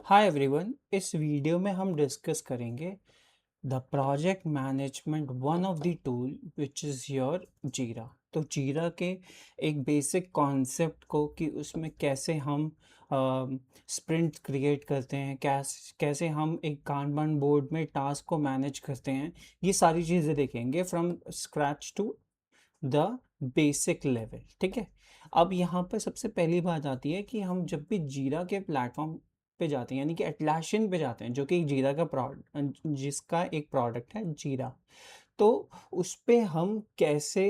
Hi everyone. इस video में हम डिस्कस करेंगे the project management one of the tool which is your जीरा। तो जीरा के एक बेसिक कॉन्सेप्ट को कि उसमें कैसे हम स्प्रिंट क्रिएट करते हैं, कैसे हम एक कांबान बोर्ड में टास्क को मैनेज करते हैं, ये सारी चीज़ें देखेंगे from scratch to the basic level. ठीक है। अब यहाँ पर सबसे पहली बात आती है कि हम जब भी जीरा के प्लेटफॉर्म पे जाते हैं, यानी कि एटलासियन पे जाते हैं, जो कि एक जीरा का जिसका एक प्रोडक्ट है जीरा। तो उस पे हम कैसे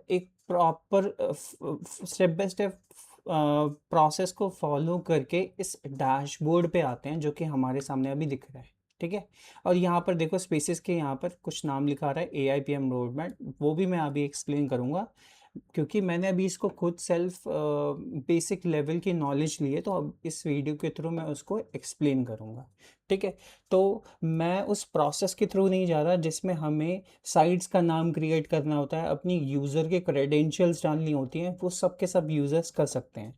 एक proper step by step process को फॉलो करके इस डैशबोर्ड पे आते हैं, जो कि हमारे सामने अभी दिख रहा है। ठीक है। और यहाँ पर देखो स्पेसिस के यहाँ पर कुछ नाम लिखा रहा है AIPM रोड मैप, वो भी मैं अभी एक्सप्लेन करूँगा, क्योंकि मैंने अभी इसको खुद सेल्फ बेसिक लेवल की नॉलेज ली है, तो अब इस वीडियो के थ्रू मैं उसको एक्सप्लेन करूँगा। ठीक है। तो मैं उस प्रोसेस के थ्रू नहीं जा रहा जिसमें हमें साइट्स का नाम क्रिएट करना होता है, अपनी यूज़र के क्रेडेंशियल्स डालनी होती हैं, वो सब के सब यूज़र्स कर सकते हैं।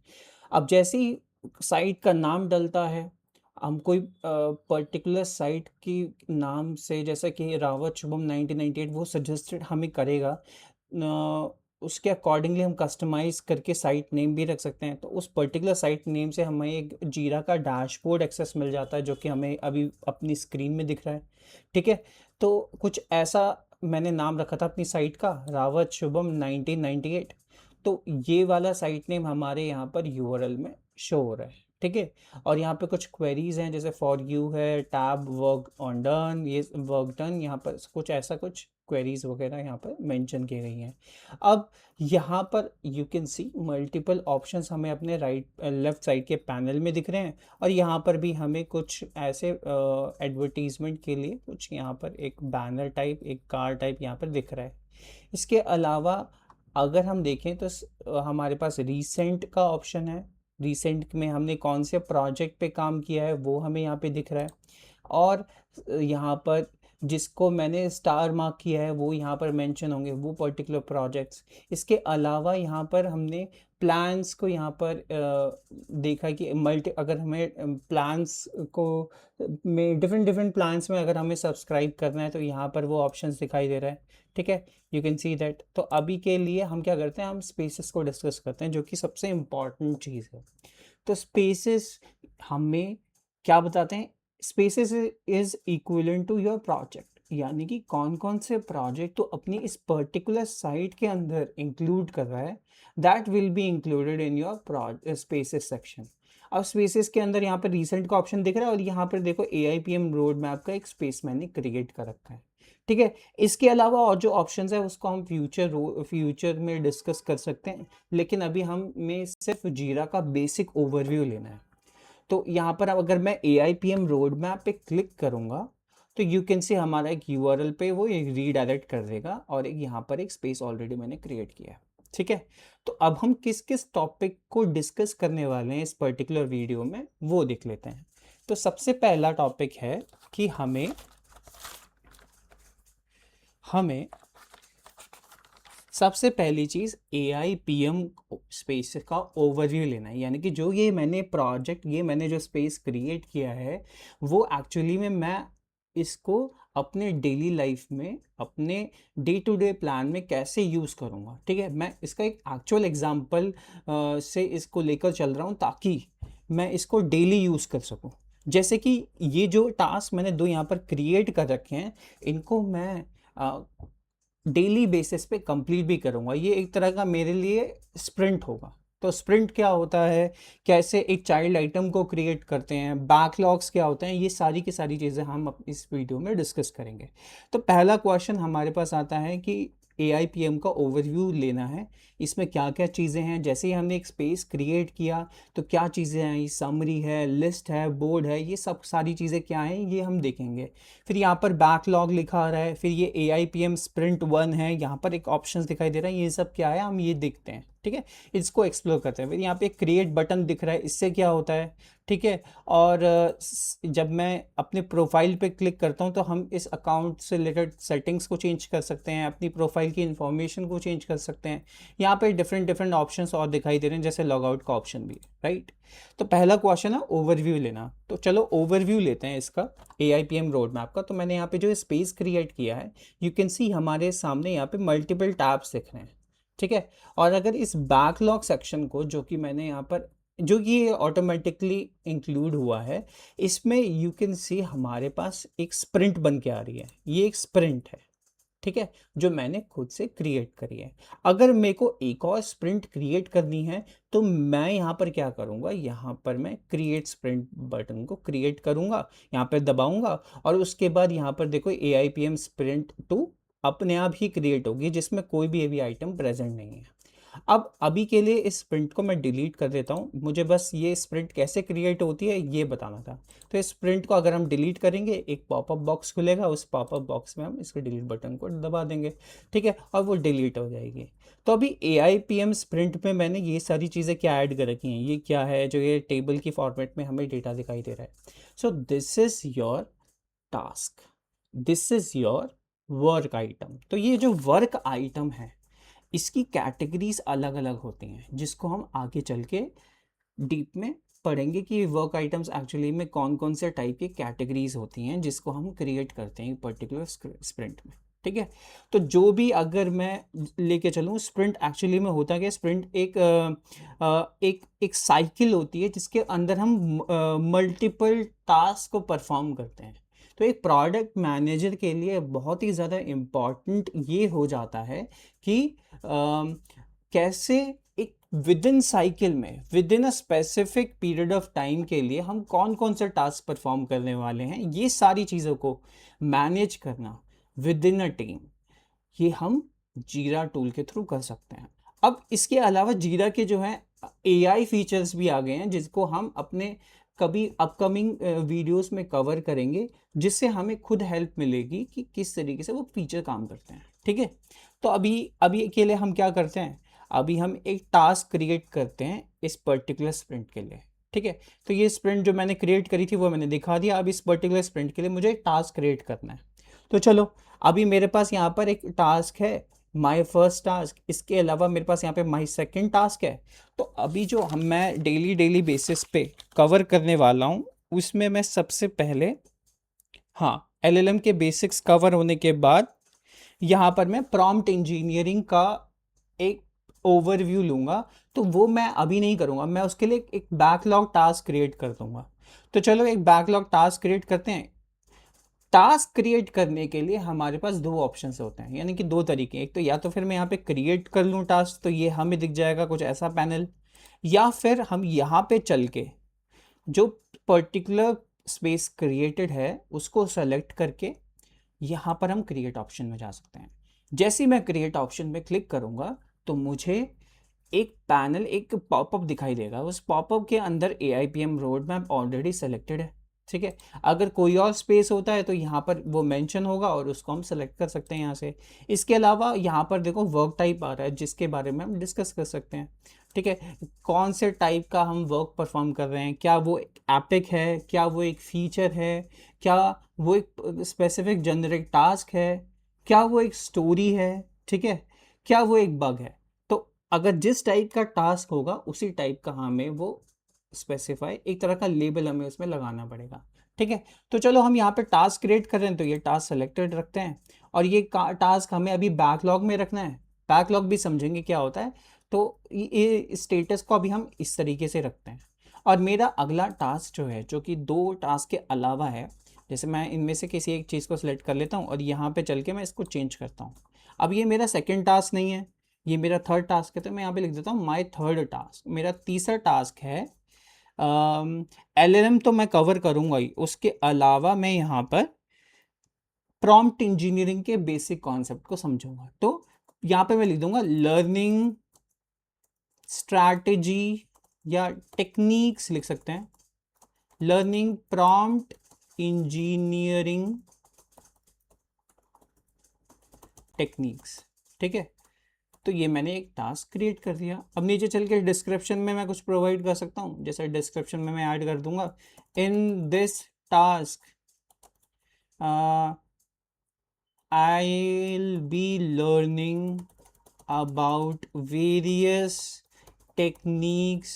अब जैसे ही साइट का नाम डलता है, हम कोई पर्टिकुलर साइट की नाम से, जैसे कि रावत शुभम 1998 वो सजेस्टेड हमें करेगा, उसके अकॉर्डिंगली हम कस्टमाइज़ करके साइट नेम भी रख सकते हैं। तो उस पर्टिकुलर साइट नेम से हमें एक जीरा का डैशबोर्ड एक्सेस मिल जाता है, जो कि हमें अभी अपनी स्क्रीन में दिख रहा है। ठीक है। तो कुछ ऐसा मैंने नाम रखा था अपनी साइट का, रावत शुभम 1998। तो ये वाला साइट नेम हमारे यहाँ पर यूआरएल में शो हो रहा है। ठीक है। और यहाँ पे कुछ क्वेरीज हैं, जैसे फॉर यू है, टैब वर्क ऑन डन, ये वर्क डन, यहाँ पर कुछ ऐसा कुछ क्वेरीज वगैरह यहाँ पर मेंशन की गई हैं। अब यहाँ पर you can C multiple options हमें अपने लेफ्ट साइड के पैनल में दिख रहे हैं, और यहाँ पर भी हमें कुछ ऐसे एडवर्टीजमेंट के लिए कुछ यहाँ पर एक बैनर टाइप, एक कार टाइप यहाँ पर दिख रहा है। इसके अलावा अगर हम देखें तो हमारे पास रीसेंट का ऑप्शन है। रीसेंट में हमने कौन से प्रोजेक्ट पे काम किया है वो हमें यहाँ पे दिख रहा है। और यहाँ पर जिसको मैंने स्टार मार्क किया है वो यहाँ पर मेंशन होंगे, वो पर्टिकुलर प्रोजेक्ट्स। इसके अलावा यहाँ पर हमने प्लान्स को यहाँ पर देखा कि अगर हमें प्लान्स को में डिफरेंट डिफरेंट प्लान्स में अगर हमें सब्सक्राइब करना है, तो यहाँ पर वो ऑप्शंस दिखाई दे रहा है। ठीक है। You can see that. तो अभी के लिए हम क्या करते हैं, हम स्पेसेस को डिस्कस करते हैं, जो कि सबसे इम्पॉर्टेंट चीज़ है। तो स्पेसेस हमें क्या बताते हैं, spaces is equivalent to your project, यानी कि कौन कौन से प्रोजेक्ट तो अपनी इस पर्टिकुलर साइट के अंदर इंक्लूड कर रहा है, that will be included in your spaces section. अब स्पेसेस के अंदर यहाँ पर रिसेंट का ऑप्शन दिख रहा है, और यहाँ पर देखो AIPM रोड मैप का एक स्पेस मैंने क्रिएट कर रखा है। ठीक है। इसके अलावा और जो ऑप्शंस है उसको हम फ्यूचर में डिस्कस कर सकते हैं, लेकिन अभी हमें सिर्फ जीरा का बेसिक ओवरव्यू लेना है। तो यहाँ पर अब अगर मैं AIPM रोड मैप पे क्लिक करूँगा, तो यू कैन सी हमारा एक URL पे वो एक रीडायरेक्ट कर देगा, और एक यहाँ पर एक स्पेस ऑलरेडी मैंने क्रिएट किया है। ठीक है। तो अब हम किस किस टॉपिक को डिस्कस करने वाले हैं इस पर्टिकुलर वीडियो में, वो देख लेते हैं। तो सबसे पहला टॉपिक है कि हमें सबसे पहली चीज़ AIPM स्पेस का ओवरव्यू लेना है, यानी कि जो ये मैंने जो स्पेस क्रिएट किया है, वो एक्चुअली में मैं इसको अपने डेली लाइफ में, अपने डे टू डे प्लान में कैसे यूज़ करूँगा। ठीक है। मैं इसका एक एक्चुअल एग्जांपल से इसको लेकर चल रहा हूँ, ताकि मैं इसको डेली यूज़ कर सकूँ। जैसे कि ये जो टास्क मैंने दो यहाँ पर क्रिएट कर रखे हैं, इनको मैं डेली बेसिस पे कंप्लीट भी करूँगा। ये एक तरह का मेरे लिए स्प्रिंट होगा। तो स्प्रिंट क्या होता है, कैसे एक चाइल्ड आइटम को क्रिएट करते हैं, बैकलॉग्स क्या होते हैं, ये सारी की सारी चीज़ें हम इस वीडियो में डिस्कस करेंगे। तो पहला क्वेश्चन हमारे पास आता है कि AIPM का ओवरव्यू लेना है, इसमें क्या क्या चीज़ें हैं। जैसे ही हमने एक स्पेस क्रिएट किया, तो क्या चीज़ें हैं, ये समरी है, लिस्ट है, बोर्ड है, ये सब सारी चीज़ें क्या हैं ये हम देखेंगे। फिर यहाँ पर बैकलॉग लिखा आ रहा है, फिर ये AIPM स्प्रिंट 1 है, यहाँ पर एक ऑप्शंस दिखाई दे रहा है, ये सब क्या है हम ये देखते हैं। ठीक है, इसको एक्सप्लोर करते हैं। फिर यहाँ पे क्रिएट बटन दिख रहा है, इससे क्या होता है, ठीक है। और जब मैं अपने प्रोफाइल पे क्लिक करता हूँ तो हम इस अकाउंट से रिलेटेड सेटिंग्स को चेंज कर सकते हैं, अपनी प्रोफाइल की इंफॉर्मेशन को चेंज कर सकते हैं। यहाँ पे डिफरेंट डिफरेंट ऑप्शंस और दिखाई दे रहे हैं, जैसे लॉग आउट का ऑप्शन भी है, राइट। तो पहला क्वेश्चन है ओवरव्यू लेना, तो चलो ओवरव्यू लेते हैं इसका AIPM रोड मैप का। तो मैंने यहाँ पे जो स्पेस क्रिएट किया है, यू कैन सी हमारे सामने यहाँ पे मल्टीपल टैब्स दिख रहे हैं, ठीक है। और अगर इस बैकलॉग सेक्शन को, जो कि मैंने यहाँ पर, जो कि ये ऑटोमेटिकली इंक्लूड हुआ है, इसमें यू कैन सी हमारे पास एक स्प्रिंट बन के आ रही है, ये एक स्प्रिंट है, ठीक है, जो मैंने खुद से क्रिएट करी है। अगर मेरे को एक और स्प्रिंट क्रिएट करनी है तो मैं यहाँ पर क्या करूँगा, यहाँ पर मैं क्रिएट स्प्रिंट बटन को क्रिएट करूँगा, यहाँ पर दबाऊँगा, और उसके बाद यहाँ पर देखो AIPM स्प्रिंट 2 अपने आप ही क्रिएट होगी, जिसमें कोई भी AV आइटम प्रेजेंट नहीं है। अब अभी के लिए इस स्प्रिंट को मैं डिलीट कर देता हूँ, मुझे बस ये स्प्रिंट कैसे क्रिएट होती है ये बताना था। तो इस स्प्रिंट को अगर हम डिलीट करेंगे, एक पॉपअप बॉक्स खुलेगा, उस पॉपअप बॉक्स में हम इसके डिलीट बटन को दबा देंगे, ठीक है, और वो डिलीट हो जाएगी। तो अभी AIPM स्प्रिंट में मैंने ये सारी चीज़ें क्या ऐड कर रखी हैं, ये क्या है जो ये टेबल की फॉर्मेट में हमें डेटा दिखाई दे रहा है। So this is your task, this is your work item. तो ये जो वर्क आइटम है, इसकी कैटेगरीज अलग अलग होती हैं, जिसको हम आगे चल के डीप में पढ़ेंगे कि वर्क आइटम्स एक्चुअली में कौन कौन से टाइप की कैटेगरीज होती हैं, जिसको हम क्रिएट करते हैं पर्टिकुलर स्प्रिंट में, ठीक है। तो जो भी अगर मैं लेके चलूँ, स्प्रिंट एक्चुअली में होता क्या, स्प्रिंट एक साइकिल होती है जिसके अंदर हम मल्टीपल टास्क को परफॉर्म करते हैं। तो एक प्रोडक्ट मैनेजर के लिए बहुत ही ज़्यादा इम्पॉर्टेंट ये हो जाता है कि कैसे एक विद इन साइकिल में, with in a specific period of time के लिए हम कौन कौन से टास्क परफॉर्म करने वाले हैं, ये सारी चीज़ों को मैनेज करना विद इन अ टीम, ये हम जीरा टूल के थ्रू कर सकते हैं। अब इसके अलावा जीरा के जो है AI फीचर्स भी आ गए हैं, जिसको हम अपने कभी अपकमिंग वीडियोस में कवर करेंगे, जिससे हमें खुद हेल्प मिलेगी कि किस तरीके से वो फीचर काम करते हैं, ठीक है। तो अभी अभी के लिए हम क्या करते हैं, अभी हम एक टास्क क्रिएट करते हैं इस पर्टिकुलर स्प्रिंट के लिए, ठीक है। तो ये स्प्रिंट जो मैंने क्रिएट करी थी वो मैंने दिखा दिया। अब इस पर्टिकुलर स्प्रिंट के लिए मुझे एक टास्क क्रिएट करना है। तो चलो, अभी मेरे पास यहाँ पर एक टास्क है, माय फर्स्ट टास्क। इसके अलावा मेरे पास यहाँ पे माय सेकंड टास्क है। तो अभी जो मैं डेली बेसिस पे कवर करने वाला हूँ, उसमें मैं सबसे पहले, हाँ, LLM के बेसिक्स कवर होने के बाद यहाँ पर मैं प्रॉम्प्ट इंजीनियरिंग का एक ओवरव्यू लूँगा। तो वो मैं अभी नहीं करूँगा, मैं उसके लिए एक बैकलॉग टास्क क्रिएट कर दूँगा। तो चलो एक बैकलॉग टास्क क्रिएट करते हैं। टास्क क्रिएट करने के लिए हमारे पास दो ऑप्शंस होते हैं, यानी कि दो तरीके। एक तो या तो फिर मैं यहाँ पे क्रिएट कर लूँ टास्क, तो ये हमें दिख जाएगा कुछ ऐसा पैनल, या फिर हम यहाँ पे चल के जो पर्टिकुलर स्पेस क्रिएटेड है उसको सेलेक्ट करके यहाँ पर हम क्रिएट ऑप्शन में जा सकते हैं। जैसे ही मैं क्रिएट ऑप्शन में क्लिक करूँगा तो मुझे एक पैनल, एक पॉपअप दिखाई देगा। उस पॉपअप के अंदर AIPM road map already selected है, ठीक है। अगर कोई और स्पेस होता है तो यहाँ पर वो मेंशन होगा और उसको हम सेलेक्ट कर सकते हैं यहाँ से। इसके अलावा यहाँ पर देखो वर्क टाइप आ रहा है, जिसके बारे में हम डिस्कस कर सकते हैं, ठीक है। कौन से टाइप का हम वर्क परफॉर्म कर रहे हैं, क्या वो एक एपिक है, क्या वो एक फीचर है, क्या वो एक स्पेसिफिक जेनरिक टास्क है, क्या वो एक स्टोरी है, ठीक है, क्या वो एक बग है। तो अगर जिस टाइप का टास्क होगा उसी टाइप का हमें वो स्पेसिफाई, एक तरह का लेबल हमें उसमें लगाना पड़ेगा, ठीक है। तो चलो हम यहाँ पे टास्क क्रिएट कर रहे हैं, तो ये टास्क सेलेक्टेड रखते हैं, और ये टास्क हमें अभी बैकलॉग में रखना है। बैकलॉग भी समझेंगे क्या होता है। तो ये स्टेटस को अभी हम इस तरीके से रखते हैं। और मेरा अगला टास्क जो है, जो कि दो टास्क के अलावा है, जैसे मैं इनमें से किसी एक चीज़ को सिलेक्ट कर लेता हूँ और यहाँ पे चल के मैं इसको चेंज करता हूँ। अब ये मेरा सेकंड टास्क नहीं है, ये मेरा थर्ड टास्क है, तो मैं यहाँ पे लिख देता हूँ माय थर्ड टास्क। मेरा तीसरा टास्क है, LLM तो मैं कवर करूँगा ही, उसके अलावा मैं यहाँ पर प्रॉम्प्ट इंजीनियरिंग के बेसिक कॉन्सेप्ट को समझूंगा। तो यहाँ पे मैं लिख दूंगा लर्निंग स्ट्रैटेजी, या टेक्निक्स लिख सकते हैं, लर्निंग प्रॉम्प्ट इंजीनियरिंग टेक्निक्स, ठीक है। तो ये मैंने एक टास्क क्रिएट कर दिया। अब नीचे चल के डिस्क्रिप्शन में मैं कुछ प्रोवाइड कर सकता हूँ, जैसे डिस्क्रिप्शन में मैं ऐड कर दूंगा, in this task I'll be learning about various techniques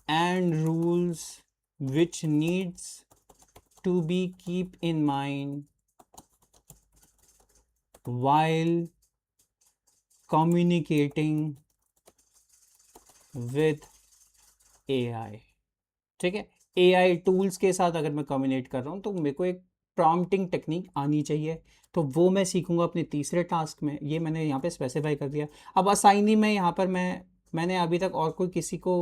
and rules which needs to be keep in mind while communicating with AI। ठीक है, AI टूल्स के साथ अगर मैं कम्युनिकेट कर रहा हूँ तो मेरे को एक प्रॉम्प्टिंग टेक्निक आनी चाहिए, तो वो मैं सीखूंगा अपने तीसरे टास्क में। ये मैंने यहाँ पे स्पेसिफाई कर दिया। अब असाइनी में यहाँ पर मैंने अभी तक और कोई किसी को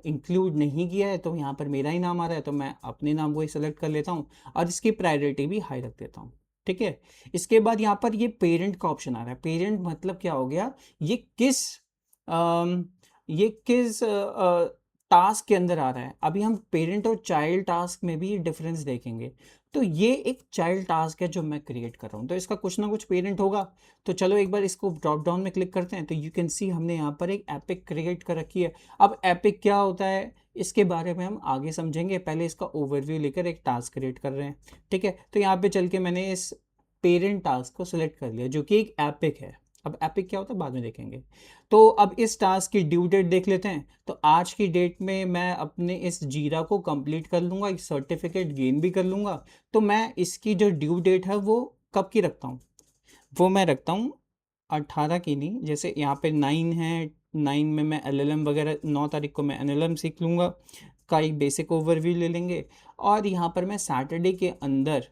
इंक्लूड नहीं किया है, तो यहाँ पर मेरा ही नाम आ रहा है, तो मैं अपने नाम को ही सेलेक्ट कर लेता हूँ और इसकी प्रायोरिटी भी हाई रख देता हूँ। ठीक है, इसके बाद यहाँ पर ये पेरेंट का ऑप्शन आ रहा है। पेरेंट मतलब क्या हो गया, ये किस अम, ये किस टास्क के अंदर आ रहा है। अभी हम पेरेंट और चाइल्ड टास्क में भी डिफरेंस देखेंगे। तो ये एक चाइल्ड टास्क है जो मैं क्रिएट कर रहा हूँ, तो इसका कुछ ना कुछ पेरेंट होगा। तो चलो एक बार इसको ड्रॉप डाउन में क्लिक करते हैं, तो यू कैन सी हमने यहाँ पर एक एपिक क्रिएट कर रखी है। अब एपिक क्या होता है इसके बारे में हम आगे समझेंगे, पहले इसका ओवरव्यू लेकर एक टास्क क्रिएट कर रहे हैं। ठीक है, तो यहाँ पे चल के मैंने इस पेरेंट टास्क को सिलेक्ट कर लिया जो कि एक एपिक है। अब एपिक क्या होता है बाद में देखेंगे। तो अब इस टास्क की ड्यू डेट देख लेते हैं। तो आज की डेट में मैं अपने इस जीरा को कंप्लीट कर लूँगा, एक सर्टिफिकेट गेन भी कर लूँगा। तो मैं इसकी जो ड्यू डेट है वो कब की रखता हूँ, वो मैं रखता हूँ 18 की नहीं, जैसे यहाँ पे 9 है, 9 में मैं LLM वगैरह, 9 तारीख को मैं LLM सीख लूँगा का एक बेसिक ओवरव्यू ले लेंगे। और यहाँ पर मैं सैटरडे के अंदर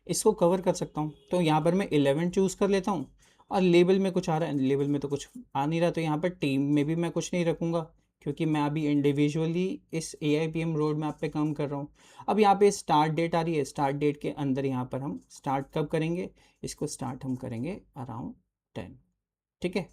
इसको कवर कर सकता हूँ। तो यहाँ पर मैं 11 चूज़ कर लेता हूँ। और लेबल में कुछ आ रहा है, लेबल में तो कुछ आ नहीं रहा, तो यहाँ पर टीम में भी मैं कुछ नहीं रखूँगा, क्योंकि मैं अभी इंडिविजुअली इस AIPM रोड मैप पे काम कर रहा हूँ। अब यहाँ पे स्टार्ट डेट आ रही है, स्टार्ट डेट के अंदर यहाँ पर हम स्टार्ट कब करेंगे, इसको स्टार्ट हम करेंगे अराउंड 10। ठीक है,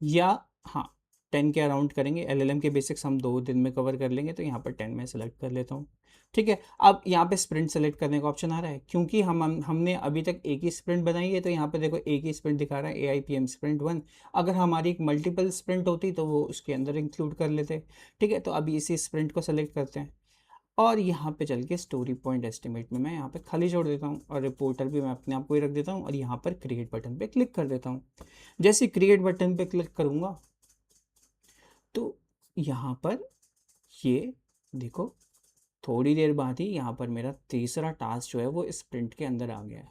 या हाँ 10 के अराउंड करेंगे। LLM के बेसिक्स हम 2 दिन में कवर कर लेंगे, तो यहाँ पर 10 में सेलेक्ट कर लेता हूँ। ठीक है, अब यहाँ पे स्प्रिंट सेलेक्ट करने का ऑप्शन आ रहा है, क्योंकि हमने अभी तक एक ही स्प्रिंट बनाई है, तो यहाँ पे देखो एक ही स्प्रिंट दिखा रहा है, AIPM स्प्रिंट 1। अगर हमारी एक मल्टीपल स्प्रिंट होती तो वो उसके अंदर इंक्लूड कर लेते। ठीक है, तो अभी इसी स्प्रिंट को सेलेक्ट करते हैं और यहाँ पे चल के स्टोरी पॉइंट एस्टिमेट में मैं यहाँ पे खाली छोड़ देता हूँ और रिपोर्टर भी मैं अपने आप को ही रख देता हूँ और यहाँ पर क्रिएट बटन पे क्लिक कर देता हूँ। जैसे क्रिएट बटन पे क्लिक करूँगा तो यहाँ पर ये देखो, थोड़ी देर बाद ही यहाँ पर मेरा तीसरा टास्क जो है वो स्प्रिंट के अंदर आ गया है।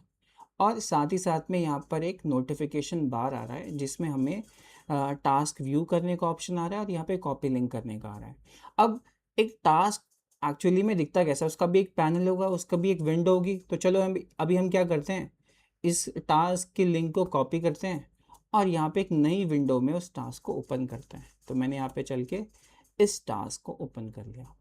और साथ ही साथ में यहाँ पर एक नोटिफिकेशन बार आ रहा है जिसमें हमें टास्क व्यू करने का ऑप्शन आ रहा है और यहाँ पे कॉपी लिंक करने का आ रहा है। अब एक टास्क एक्चुअली में दिखता कैसा है, उसका भी एक पैनल होगा, उसका भी एक विंडो होगी। तो चलो हम अभी हम क्या करते हैं, इस टास्क की लिंक को कॉपी करते हैं और यहाँ पे एक नई विंडो में उस टास्क को ओपन करते हैं। तो मैंने यहाँ पे चल के इस टास्क को ओपन कर लिया।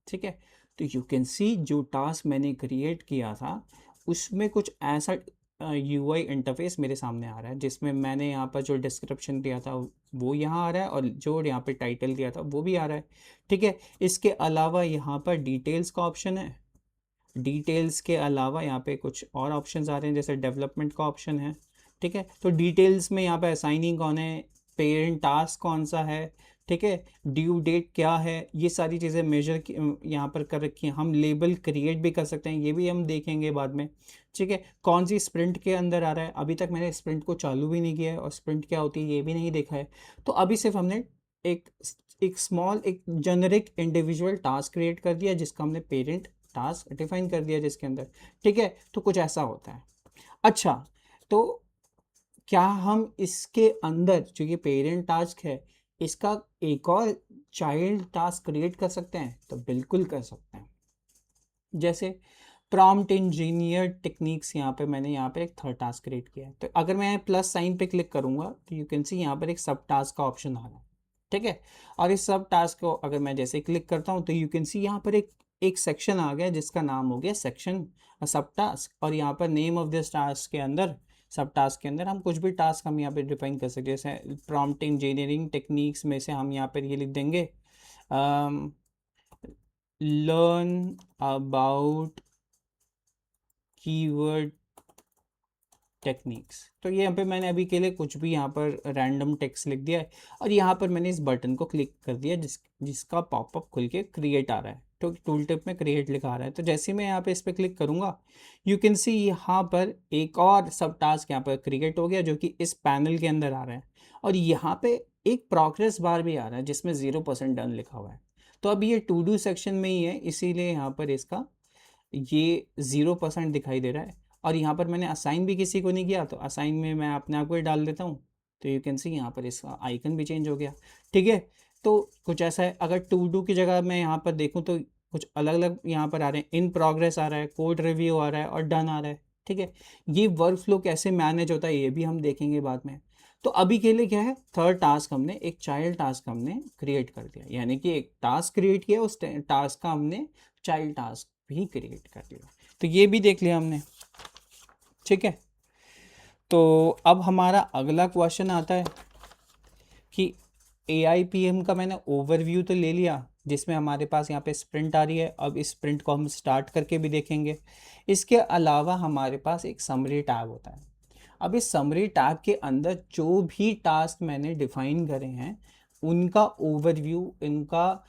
ठीक है, तो यू कैन सी जो टास्क मैंने क्रिएट किया था उसमें कुछ ऐसा UI इंटरफेस मेरे सामने आ रहा है, जिसमें मैंने यहाँ पर जो डिस्क्रिप्शन दिया था वो यहाँ आ रहा है और जो यहाँ पे टाइटल दिया था वो भी आ रहा है। ठीक है, इसके अलावा यहाँ पर डिटेल्स का ऑप्शन है। डिटेल्स के अलावा यहाँ पे कुछ और ऑप्शंस आ रहे हैं, जैसे डेवलपमेंट का ऑप्शन है। ठीक है, तो डिटेल्स में यहाँ पे असाइनिंग कौन है, पेरेंट टास्क कौन सा है, ठीक है, ड्यू डेट क्या है, ये सारी चीज़ें मेजर यहाँ पर कर रखी हैं। हम लेबल क्रिएट भी कर सकते हैं, ये भी हम देखेंगे बाद में। ठीक है, कौन सी स्प्रिंट के अंदर आ रहा है, अभी तक मैंने स्प्रिंट को चालू भी नहीं किया है और स्प्रिंट क्या होती है ये भी नहीं देखा है। तो अभी सिर्फ हमने एक एक स्मॉल एक जेनरिक इंडिविजुअल टास्क क्रिएट कर दिया जिसका हमने पेरेंट टास्क डिफाइन कर दिया जिसके अंदर। ठीक है, तो कुछ ऐसा होता है। अच्छा, तो क्या हम इसके अंदर जो ये पेरेंट टास्क है इसका एक और चाइल्ड टास्क क्रिएट कर सकते हैं? तो बिल्कुल कर सकते हैं। जैसे प्रॉम्प्ट इंजीनियर टेक्निक्स, यहाँ पे मैंने यहाँ पे एक थर्ड टास्क क्रिएट किया है। तो अगर मैं प्लस साइन पे क्लिक करूँगा तो यू कैन सी यहाँ पर एक सब टास्क का ऑप्शन आ रहा है। ठीक है, और इस सब टास्क को अगर मैं जैसे क्लिक करता हूँ तो यू कैन सी यहाँ पर एक एक सेक्शन आ गया जिसका नाम हो गया सेक्शन सब टास्क। और यहाँ पर नेम ऑफ दिस टास्क के अंदर, सब टास्क के अंदर हम कुछ भी टास्क हम यहाँ पे डिफाइन कर सकते हैं। जैसे प्रॉम्प्ट इंजीनियरिंग टेक्निक्स में से हम यहाँ पर ये लिख देंगे learn about keyword टेक्निक्स। तो ये यहाँ पे मैंने अभी के लिए कुछ भी यहाँ पर रैंडम टेक्स्ट लिख दिया है और यहाँ पर मैंने इस बटन को क्लिक कर दिया जिसका पॉपअप खुल के क्रिएट आ रहा है। तो टूल टिप में क्रिएट लिखा आ रहा है। तो जैसे ही मैं यहाँ पे इस पर क्लिक करूँगा, यू कैन सी यहाँ पर एक और सब टास्क यहाँ पर क्रिएट हो गया जो कि इस पैनल के अंदर आ रहा है। और यहाँ पे एक प्रोग्रेस बार भी आ रहा है जिसमें 0% डन लिखा हुआ है। तो अब ये टू डू सेक्शन में ही है, इसीलिए यहाँ पर इसका ये 0% दिखाई दे रहा है। और यहाँ पर मैंने असाइन भी किसी को नहीं किया, तो असाइन में मैं अपने आप को ही डाल देता हूँ। तो यू कैन सी यहाँ पर इसका आइकन भी चेंज हो गया। ठीक है, तो कुछ ऐसा है। अगर टू डू की जगह मैं यहाँ पर देखूँ तो कुछ अलग अलग यहाँ पर आ रहे हैं। इन प्रोग्रेस आ रहा है, कोड रिव्यू आ रहा है और डन आ रहा है। ठीक है, ये वर्क फ्लो कैसे मैनेज होता है ये भी हम देखेंगे बाद में। तो अभी के लिए क्या है, थर्ड टास्क हमने एक चाइल्ड टास्क हमने क्रिएट कर दिया, यानी कि एक टास्क क्रिएट किया, उस टास्क का हमने चाइल्ड टास्क भी क्रिएट कर दिया। तो ये भी देख लिया हमने। ठीक है, तो अब हमारा अगला क्वेश्चन आता है कि AIPM का मैंने ओवरव्यू तो ले लिया जिसमें हमारे पास यहाँ पे स्प्रिंट आ रही है। अब इस स्प्रिंट को हम स्टार्ट करके भी देखेंगे। इसके अलावा हमारे पास एक समरी टैब होता है। अब इस समरी टैब के अंदर जो भी टास्क मैंने डिफाइन करे हैं उनका ओवरव्यू, इनका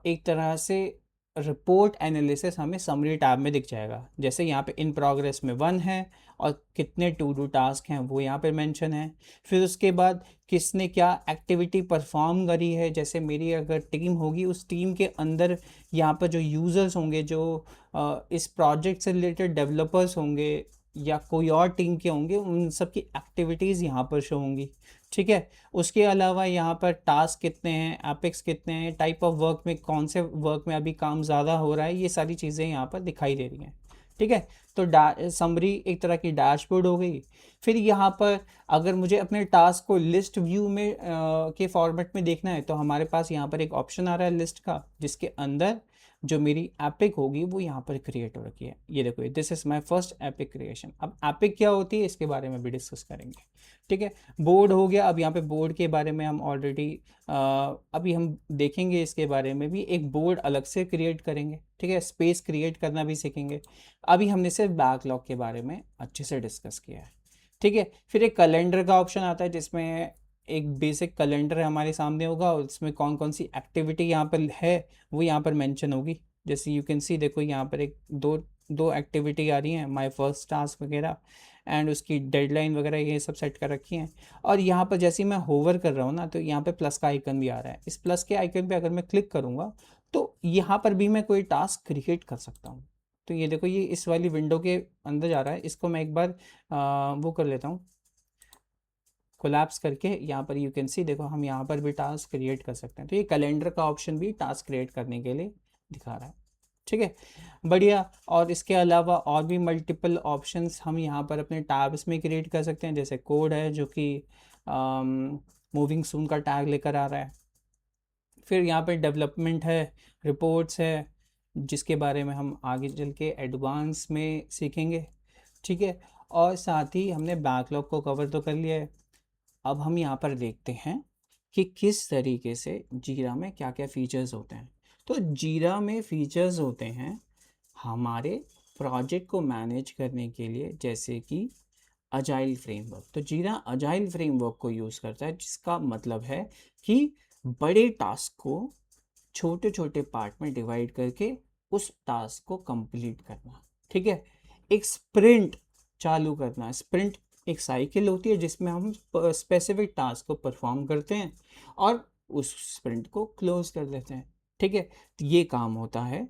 एक तरह से रिपोर्ट एनालिसिस हमें समरी टैब में दिख जाएगा। जैसे यहाँ पे इन प्रोग्रेस में 1 है और कितने टू डू टास्क हैं वो यहाँ पे मेंशन है। फिर उसके बाद किसने क्या एक्टिविटी परफॉर्म करी है, जैसे मेरी अगर टीम होगी उस टीम के अंदर यहाँ पर जो यूज़र्स होंगे, जो इस प्रोजेक्ट से रिलेटेड डेवलपर्स होंगे या कोई और टीम के होंगे, उन सब की एक्टिविटीज़ यहाँ पर शो होंगी। ठीक है, उसके अलावा यहाँ पर टास्क कितने हैं, एपिक्स कितने हैं, टाइप ऑफ वर्क में कौन से वर्क में अभी काम ज़्यादा हो रहा है, ये सारी चीज़ें यहाँ पर दिखाई दे रही हैं। ठीक है, तो समरी एक तरह की डैशबोर्ड हो गई। फिर यहाँ पर अगर मुझे अपने टास्क को लिस्ट व्यू में के फॉर्मेट में देखना है तो हमारे पास यहाँ पर एक ऑप्शन आ रहा है लिस्ट का, जिसके अंदर जो मेरी एपिक होगी वो यहाँ पर क्रिएट हो रखी है। ये देखो, this is my first epic creation. अब एपिक क्या होती है इसके बारे में भी डिस्कस करेंगे। ठीक है, बोर्ड हो गया। अब यहाँ पे बोर्ड के बारे में हम ऑलरेडी अभी हम देखेंगे, इसके बारे में भी एक बोर्ड अलग से क्रिएट करेंगे। ठीक है, स्पेस क्रिएट करना भी सीखेंगे। अभी हमने सिर्फ बैकलॉग के बारे में अच्छे से डिस्कस किया है। ठीक है, फिर एक कैलेंडर का ऑप्शन आता है जिसमें एक बेसिक कैलेंडर हमारे सामने होगा और इसमें कौन कौन सी एक्टिविटी यहाँ पर है वो यहाँ पर मेंशन होगी। जैसे यू कैन सी, देखो यहाँ पर एक दो दो एक्टिविटी आ रही हैं, माय फर्स्ट टास्क वगैरह, एंड उसकी डेडलाइन वगैरह ये सब सेट कर रखी हैं। और यहाँ पर जैसे ही मैं होवर कर रहा हूँ ना, तो यहाँ पे प्लस का आइकन भी आ रहा है। इस प्लस के आइकन पे अगर मैं क्लिक करूँगा तो यहाँ पर भी मैं कोई टास्क क्रिएट कर सकता हूँ। तो ये देखो, ये इस वाली विंडो के अंदर जा रहा है। इसको मैं एक बार वो कर लेता हूँ, कोलैप्स करके। यहाँ पर यू कैन सी, देखो हम यहाँ पर भी टास्क क्रिएट कर सकते हैं। तो ये कैलेंडर का ऑप्शन भी टास्क क्रिएट करने के लिए दिखा रहा है। ठीक है, बढ़िया। और इसके अलावा और भी मल्टीपल ऑप्शंस हम यहाँ पर अपने टैब्स में क्रिएट कर सकते हैं। जैसे कोड है जो कि मूविंग सून का टैग लेकर आ रहा है। फिर यहाँ पे डेवलपमेंट है, रिपोर्ट्स है, जिसके बारे में हम आगे चल के एडवांस में सीखेंगे। ठीक है, और साथ ही हमने बैकलॉग को कवर तो कर लिया है। अब हम यहाँ पर देखते हैं कि किस तरीके से जीरा में क्या क्या फीचर्स होते हैं। तो जीरा में फीचर्स होते हैं हमारे प्रोजेक्ट को मैनेज करने के लिए, जैसे कि अजाइल फ्रेमवर्क। तो जीरा अजाइल फ्रेमवर्क को यूज़ करता है, जिसका मतलब है कि बड़े टास्क को छोटे छोटे पार्ट में डिवाइड करके उस टास्क को कंप्लीट करना। ठीक है, एक स्प्रिंट चालू करना। स्प्रिंट एक साइकिल होती है जिसमें हम स्पेसिफिक टास्क को परफॉर्म करते हैं और उस स्प्रिंट को क्लोज कर देते हैं। ठीक है, तो ये काम होता है।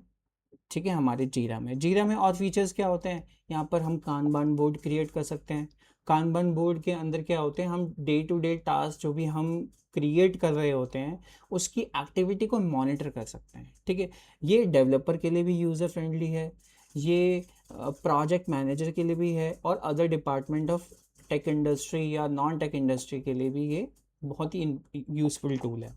ठीक है, हमारे जीरा में और फीचर्स क्या होते हैं, यहाँ पर हम कानबान बोर्ड क्रिएट कर सकते हैं। कानबान बोर्ड के अंदर क्या होते हैं, हम डे टू डे टास्क जो भी हम क्रिएट कर रहे होते हैं उसकी एक्टिविटी को मॉनिटर कर सकते हैं। ठीक है, ये डेवलपर के लिए भी यूज़र फ्रेंडली है, ये प्रोजेक्ट मैनेजर के लिए भी है, और other department of tech industry या नॉन टेक इंडस्ट्री के लिए भी ये बहुत ही यूज़फुल टूल है।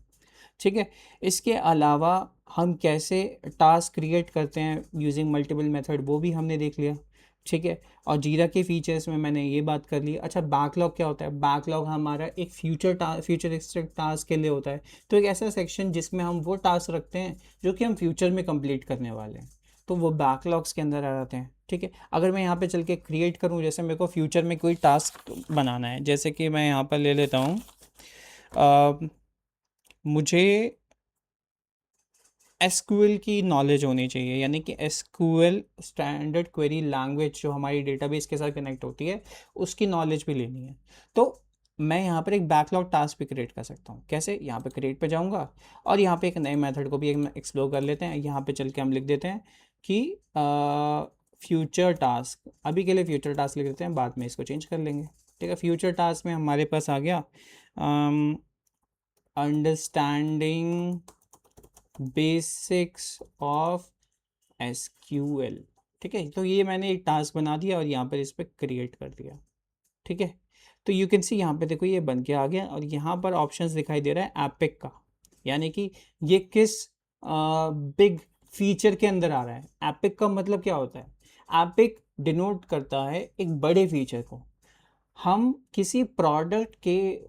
ठीक है, इसके अलावा हम कैसे टास्क क्रिएट करते हैं यूजिंग मल्टीपल मेथड, वो भी हमने देख लिया। ठीक है, और जीरा के फीचर्स में मैंने ये बात कर ली। अच्छा, बैकलॉग क्या होता है? बैकलॉग हमारा एक फ्यूचरिस्टिक टास्क के लिए होता है। तो एक ऐसा सेक्शन जिसमें हम वो टास्क रखते हैं जो कि हम फ्यूचर में कंप्लीट करने वाले हैं, तो वो बैकलॉग्स के अंदर आ जाते हैं। ठीक है। अगर मैं यहाँ पे चल के क्रिएट करूँ, जैसे मेरे को फ्यूचर में कोई टास्क बनाना है, जैसे कि मैं यहाँ पर ले लेता हूँ, मुझे एसक्यूएल की नॉलेज होनी चाहिए, यानी कि एसक्यूएल स्टैंडर्ड क्वेरी लैंग्वेज जो हमारी डेटाबेस के साथ कनेक्ट होती है, उसकी नॉलेज भी लेनी है। तो मैं यहाँ पर एक बैकलॉग टास्क भी क्रिएट कर सकता हूँ। कैसे? यहाँ पे क्रिएट पे जाऊँगा और यहाँ पे एक नए मेथड को भी एक्सप्लोर कर लेते हैं। यहाँ पे चल के हम लिख देते हैं कि फ्यूचर टास्क, अभी के लिए फ्यूचर टास्क लिख देते हैं, बाद में इसको चेंज कर लेंगे। ठीक है। फ्यूचर टास्क में हमारे पास आ गया अंडरस्टैंडिंग बेसिक्स ऑफ एसक्यूएल। ठीक है। तो ये मैंने एक टास्क बना दिया और यहाँ पर इस पर क्रिएट कर दिया। ठीक है। तो यू कैन सी यहाँ पे देखो ये बन के आ गया और यहाँ पर ऑप्शंस दिखाई दे रहा है एपिक का, यानी कि ये किस बिग फीचर के अंदर आ रहा है। एपिक का मतलब क्या होता है? एपिक डिनोट करता है एक बड़े फीचर को। हम किसी प्रोडक्ट के,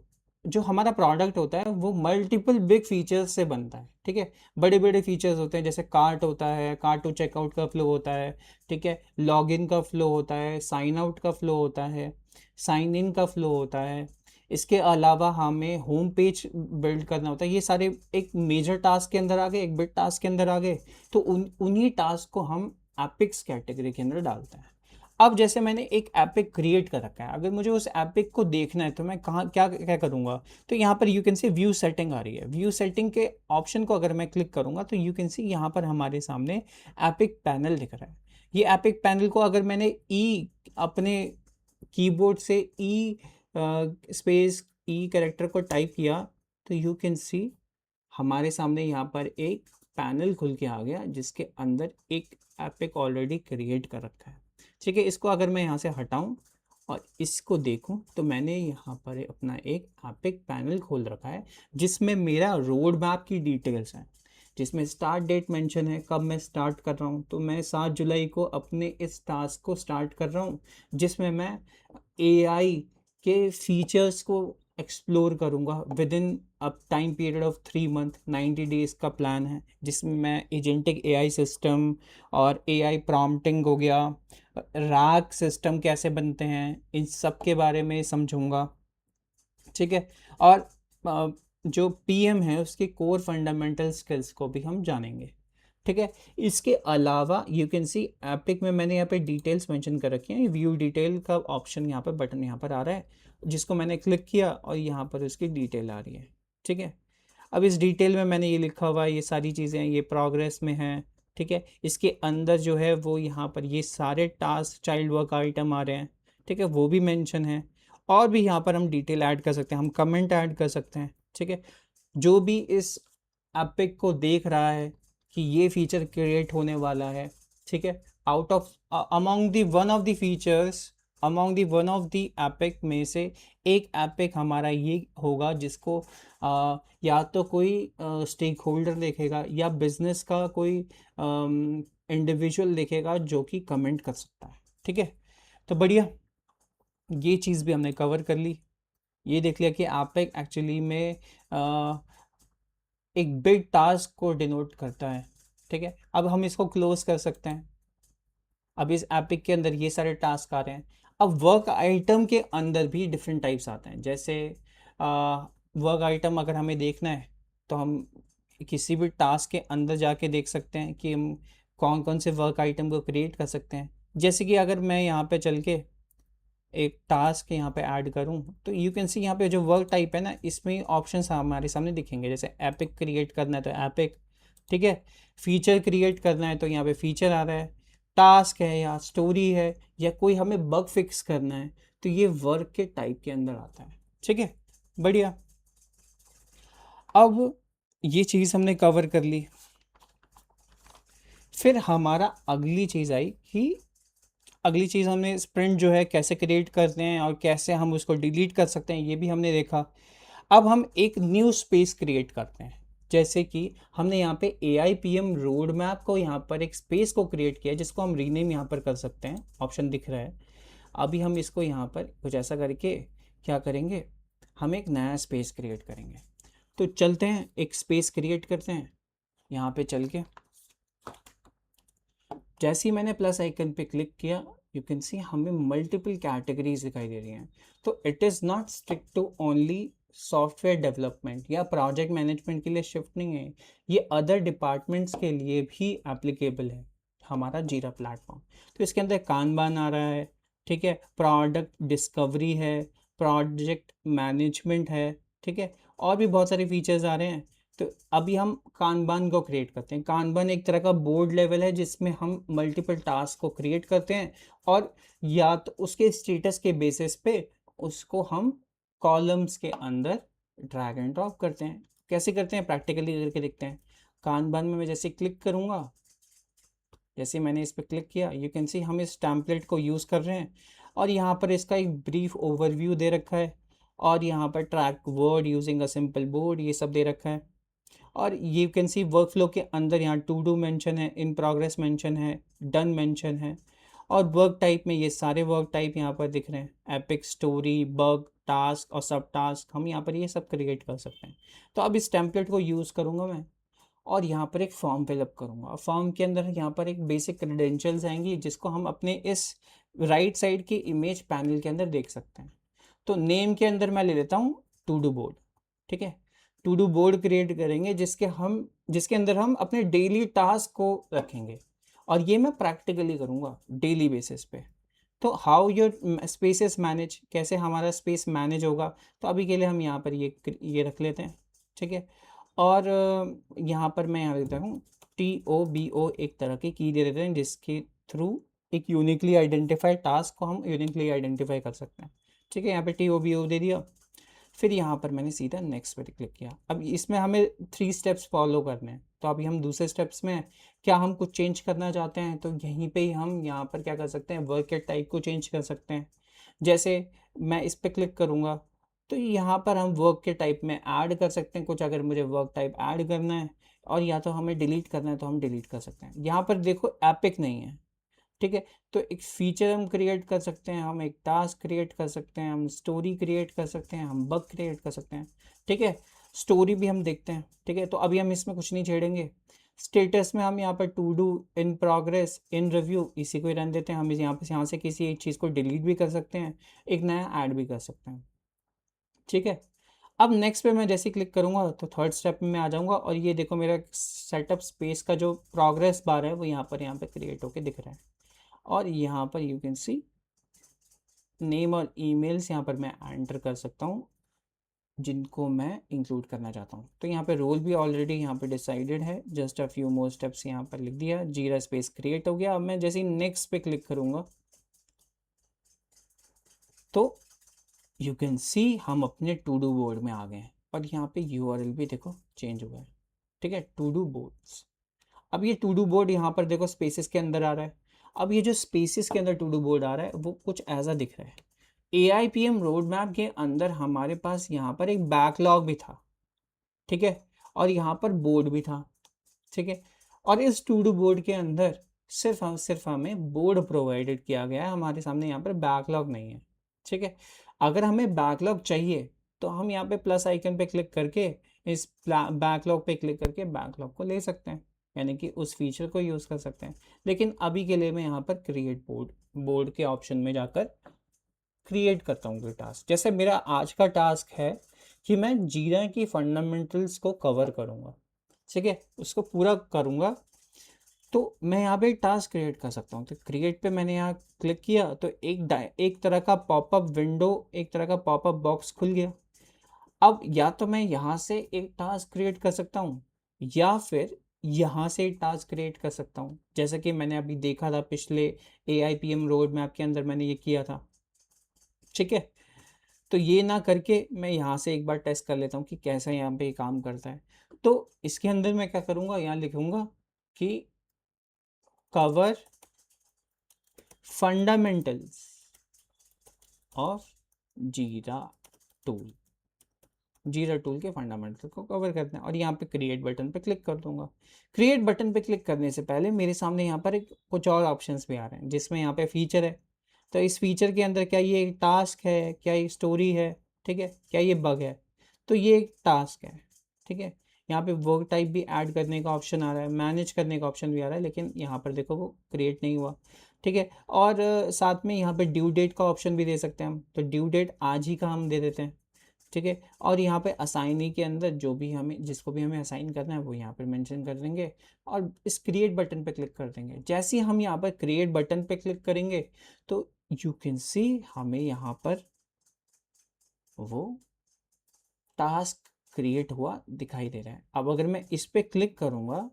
जो हमारा प्रोडक्ट होता है वो मल्टीपल बिग फीचर्स से बनता है। ठीक है। बड़े बड़े फीचर्स होते हैं, जैसे कार्ट होता है, कार्ट टू चेकआउट का फ्लो होता है। ठीक है। लॉगिन का फ्लो होता है, साइन आउट का फ्लो होता है, साइन इन का फ्लो होता है। इसके अलावा हमें होम पेज बिल्ड करना होता है। ये सारे एक मेजर टास्क के अंदर आ गए, एक बिग टास्क के अंदर आ गए। तो उन्हीं टास्क को हम एपिक्स कैटेगरी के अंदर डालते हैं। अब जैसे मैंने एक एपिक क्रिएट कर रखा है, अगर मुझे उस एपिक को देखना है तो मैं कहाँ क्या क्या करूँगा? तो यहाँ पर you can see view setting आ रही है। व्यू सेटिंग के ऑप्शन को अगर मैं क्लिक करूँगा तो यू कैन सी यहाँ पर हमारे सामने एपिक पैनल दिख रहा है। ये एपिक पैनल को अगर मैंने अपने कीबोर्ड से स्पेस कैरेक्टर को टाइप किया तो यू कैन सी हमारे सामने यहाँ पर एक पैनल खुल के आ गया जिसके अंदर एक एपिक ऑलरेडी क्रिएट कर रखा है। ठीक है। इसको अगर मैं यहाँ से हटाऊं और इसको देखूं तो मैंने यहाँ पर अपना एक एपिक पैनल खोल रखा है जिसमें मेरा रोड मैप की डिटेल्स हैं, जिसमें स्टार्ट डेट मेंशन है, कब मैं स्टार्ट कर रहा हूँ। तो मैं 7 जुलाई को अपने इस टास्क को स्टार्ट कर रहा हूँ, जिसमें मैं एआई के फीचर्स को एक्सप्लोर करूँगा विद इन अब time period of 3 month, 90 days का प्लान है, जिसमें मैं एजेंटिक एआई सिस्टम और एआई प्रॉम्प्टिंग हो गया, रैग सिस्टम कैसे बनते हैं, इन सब के बारे में समझूंगा। ठीक है। और जो पीएम है उसके कोर फंडामेंटल स्किल्स को भी हम जानेंगे। ठीक है। इसके अलावा यू कैन सी एपिक में मैंने यहाँ पे डिटेल्स मेंशन कर रखी हैं। व्यू डिटेल का ऑप्शन यहाँ पर, बटन यहाँ पर आ रहा है, जिसको मैंने क्लिक किया और यहाँ पर उसकी डिटेल आ रही है। ठीक है। अब इस डिटेल में मैंने ये लिखा हुआ है, ये सारी चीज़ें ये प्रोग्रेस में हैं। ठीक है। इसके अंदर जो है वो यहाँ पर ये सारे टास्क चाइल्ड वर्क आइटम आ रहे हैं। ठीक है। वो भी मेंशन है। और भी यहाँ पर हम डिटेल ऐड कर सकते हैं, हम कमेंट ऐड कर सकते हैं। ठीक है। जो भी इस एपिक को देख रहा है कि ये फीचर क्रिएट होने वाला है, ठीक है, out of among the one of the features, among the one of the epic में से एक एपिक हमारा ये होगा जिसको या तो कोई स्टेक होल्डर देखेगा या बिजनेस का कोई इंडिविजुअल देखेगा जो कि कमेंट कर सकता है। ठीक है। तो बढ़िया, ये चीज़ भी हमने कवर कर ली। ये देख लिया कि एपिक एक्चुअली में एक बिग टास्क को डिनोट करता है। ठीक है। अब हम इसको क्लोज कर सकते हैं। अब इस एपिक के अंदर ये सारे टास्क आ रहे हैं। अब वर्क आइटम के अंदर भी डिफरेंट टाइप्स आते हैं। जैसे वर्क आइटम अगर हमें देखना है तो हम किसी भी टास्क के अंदर जाके देख सकते हैं कि हम कौन कौन से वर्क आइटम को क्रिएट कर सकते हैं। जैसे कि अगर मैं यहाँ पे चल के एक टास्क यहाँ पे ऐड करूँ तो यू कैन सी यहाँ पे जो वर्क टाइप है ना, इसमें ऑप्शंस हमारे सामने दिखेंगे। जैसे एपिक क्रिएट करना है तो एपिक, ठीक है, फीचर क्रिएट करना है तो यहाँ पे फीचर आ रहा है, टास्क है या स्टोरी है या कोई हमें बग फिक्स करना है तो ये वर्क के टाइप के अंदर आता है। ठीक है। बढ़िया। अब ये चीज़ हमने कवर कर ली। फिर हमारा अगली चीज़ आई कि अगली चीज़ हमने स्प्रिंट जो है कैसे क्रिएट करते हैं और कैसे हम उसको डिलीट कर सकते हैं, ये भी हमने देखा। अब हम एक न्यू स्पेस क्रिएट करते हैं। जैसे कि हमने यहाँ पे AIPM रोड मैप को यहाँ पर एक स्पेस को क्रिएट किया जिसको हम रीनेम यहाँ पर कर सकते हैं, ऑप्शन दिख रहा है। अभी हम इसको यहाँ पर कुछ ऐसा करके क्या करेंगे, हम एक नया स्पेस क्रिएट करेंगे। तो चलते हैं एक स्पेस क्रिएट करते हैं। यहाँ पे चल के जैसे ही मैंने प्लस आइकन पे क्लिक किया, यू कैन सी हमें मल्टीपल कैटेगरीज दिखाई दे रही हैं। तो it is not strict to only software development या प्रोजेक्ट मैनेजमेंट के लिए शिफ्ट नहीं है, ये अदर डिपार्टमेंट्स के लिए भी एप्लीकेबल है हमारा जीरा प्लेटफॉर्म। तो इसके अंदर कानबान आ रहा है, ठीक है, प्रोडक्ट डिस्कवरी है, प्रोजेक्ट मैनेजमेंट है, ठीक है, और भी बहुत सारे फीचर्स आ रहे हैं। तो अभी हम कानबान को क्रिएट करते हैं। कानबान एक तरह का बोर्ड लेवल है जिसमें हम मल्टीपल टास्क को क्रिएट करते हैं और या तो उसके स्टेटस के बेसिस पे उसको हम कॉलम्स के अंदर ड्रैग एंड ड्रॉप करते हैं। कैसे करते हैं प्रैक्टिकली करके देखते हैं। कानबान में मैं जैसे क्लिक करूँगा, जैसे मैंने इस पर क्लिक किया, यू कैन सी हम इस टेम्पलेट को यूज़ कर रहे हैं और यहाँ पर इसका एक ब्रीफ ओवरव्यू दे रखा है और यहाँ पर track word using a simple board ये सब दे रखा है। और यू कैन सी वर्कफ्लो के अंदर यहाँ टू डू मेंशन है, इन प्रोग्रेस मेंशन है, डन मेंशन है और वर्क टाइप में ये सारे वर्क टाइप यहाँ पर दिख रहे हैं। एपिक, स्टोरी, बग, टास्क और सब टास्क हम यहाँ पर ये सब क्रिएट कर सकते हैं। तो अब इस टेम्पलेट को यूज़ करूँगा मैं और यहाँ पर एक फॉर्म फिलअप करूँगा। फॉर्म के अंदर यहाँ पर एक बेसिक क्रेडेंशियल्स आएंगी जिसको हम अपने इस राइट साइड के इमेज पैनल के अंदर देख सकते हैं। तो नेम के अंदर मैं ले लेता हूँ टू डू बोर्ड, ठीक है। टू डू बोर्ड क्रिएट करेंगे जिसके अंदर हम अपने डेली टास्क को रखेंगे और ये मैं प्रैक्टिकली करूँगा डेली बेसिस पे। तो हाउ योर स्पेसेस मैनेज, कैसे हमारा स्पेस मैनेज होगा, तो अभी के लिए हम यहाँ पर ये रख लेते हैं, ठीक है। और यहाँ पर मैं यहाँ देता हूँ TOBO, एक तरह की की दे देते हैं जिसके थ्रू एक यूनिकली आइडेंटिफाइड टास्क को हम यूनिकली आइडेंटिफाई कर सकते हैं, ठीक है। यहाँ पे TOBO दे दिया, फिर यहाँ पर मैंने सीधा नेक्स्ट पर क्लिक किया। अब इसमें हमें 3 स्टेप्स फॉलो करने हैं, तो अभी हम दूसरे स्टेप्स में हैं। क्या हम कुछ चेंज करना चाहते हैं तो यहीं पे ही हम यहाँ पर क्या कर सकते हैं, वर्क के टाइप को चेंज कर सकते हैं। जैसे मैं इस पर क्लिक करूँगा तो यहाँ पर हम वर्क के टाइप में ऐड कर सकते हैं कुछ, अगर मुझे वर्क टाइप ऐड करना है, और या तो हमें डिलीट करना है तो हम डिलीट कर सकते हैं। यहाँ पर देखो एपिक नहीं है, ठीक है। तो एक फीचर हम क्रिएट कर सकते हैं, हम एक टास्क क्रिएट कर सकते हैं, हम स्टोरी क्रिएट कर सकते हैं, हम बग क्रिएट कर सकते हैं, ठीक है। स्टोरी भी हम देखते हैं, ठीक है। तो अभी हम इसमें कुछ नहीं छेड़ेंगे। स्टेटस में हम यहाँ पर to do, in progress, in review इसी को ही रहने देते हैं। हम यहाँ से किसी एक चीज़ को डिलीट भी कर सकते हैं, एक नया ऐड भी कर सकते हैं, ठीक है। अब नेक्स्ट पे मैं जैसे क्लिक करूँगा तो थर्ड स्टेप में मैं आ जाऊँगा और ये देखो मेरा सेटअप स्पेस का जो प्रोग्रेस बार है वो यहाँ पे क्रिएट होके दिख रहा है। और यहाँ पर यू कैन सी नेम और ईमेल्स यहाँ पर मैं एंटर कर सकता हूँ जिनको मैं इंक्लूड करना चाहता हूँ। तो यहाँ पे रोल भी ऑलरेडी यहाँ पे डिसाइडेड है, just a few more steps यहाँ पर लिख दिया, जीरा स्पेस क्रिएट हो गया। अब मैं जैसे ही नेक्स्ट पे क्लिक करूँगा तो यू कैन सी हम अपने टू डू बोर्ड में आ गए हैं और यहाँ पे URL भी देखो चेंज हुआ है, ठीक है, टू डू बोर्ड्स। अब ये टू डू बोर्ड यहाँ पर देखो स्पेसिस के अंदर आ रहा है। अब ये जो स्पेसिस के अंदर टू डू बोर्ड आ रहा है वो कुछ ऐसा दिख रहा है। AIPM रोड मैप के अंदर हमारे पास यहाँ पर एक बैकलॉग भी था, ठीक है, और यहाँ पर बोर्ड भी था, ठीक है। और इस टू डू बोर्ड के अंदर सिर्फ हमें बोर्ड प्रोवाइडेड किया गया है, हमारे सामने यहाँ पर बैकलॉग नहीं है, ठीक है। अगर हमें बैकलॉग चाहिए तो हम यहाँ पे प्लस आइकन पे क्लिक करके इस बैकलॉग पे क्लिक करके बैकलॉग को ले सकते हैं, यानी कि उस फीचर को यूज़ कर सकते हैं। लेकिन अभी के लिए मैं यहाँ पर क्रिएट बोर्ड के ऑप्शन में जाकर क्रिएट करता हूँ कोई टास्क। जैसे मेरा आज का टास्क है कि मैं जीरा की फंडामेंटल्स को कवर करूँगा, ठीक है, उसको पूरा करूँगा। तो मैं यहाँ पे एक टास्क क्रिएट कर सकता हूँ। तो क्रिएट पे मैंने यहाँ क्लिक किया तो एक तरह का पॉपअप विंडो, एक तरह का पॉपअप बॉक्स खुल गया। अब या तो मैं यहाँ से एक टास्क क्रिएट कर सकता हूँ या फिर यहाँ से एक टास्क क्रिएट कर सकता हूँ, जैसा कि मैंने अभी देखा था पिछले AIPM रोड मैप के अंदर मैंने ये किया था, ठीक है। तो ये ना करके मैं यहाँ से एक बार टेस्ट कर लेता हूँ कि कैसा यहाँ पे ये काम करता है। तो इसके अंदर मैं क्या करूँगा, यहाँ लिखूँगा कि कवर फंडामेंटल्स ऑफ जीरा टूल, जीरा टूल के फंडामेंटल को कवर करते हैं और यहाँ पे क्रिएट बटन पे क्लिक कर दूंगा। क्रिएट बटन पे क्लिक करने से पहले मेरे सामने यहाँ पर एक कुछ और ऑप्शंस भी आ रहे हैं जिसमें यहाँ पे फीचर है। तो इस फीचर के अंदर क्या ये टास्क है, क्या ये स्टोरी है, ठीक है, क्या ये बग है। तो ये एक टास्क है, ठीक है, यहाँ पे वर्क टाइप भी ऐड करने का ऑप्शन आ रहा है, मैनेज करने का ऑप्शन भी आ रहा है, लेकिन यहाँ पर देखो वो क्रिएट नहीं हुआ। ठीक है, और साथ में यहाँ पे ड्यू डेट का ऑप्शन भी दे सकते हैं हम, तो ड्यू डेट आज ही का हम दे देते हैं। ठीक है, और यहाँ पे असाइनी के अंदर जो भी हमें, जिसको भी हमें असाइन करना है वो यहाँ पर मेंशन कर देंगे, और इस क्रिएट बटन पे क्लिक कर देंगे। जैसे ही हम यहाँ पर क्रिएट बटन पे क्लिक करेंगे तो यू कैन सी हमें यहाँ पर वो टास्क क्रिएट हुआ दिखाई दे रहा है। अब अगर मैं इस पे क्लिक करूँगा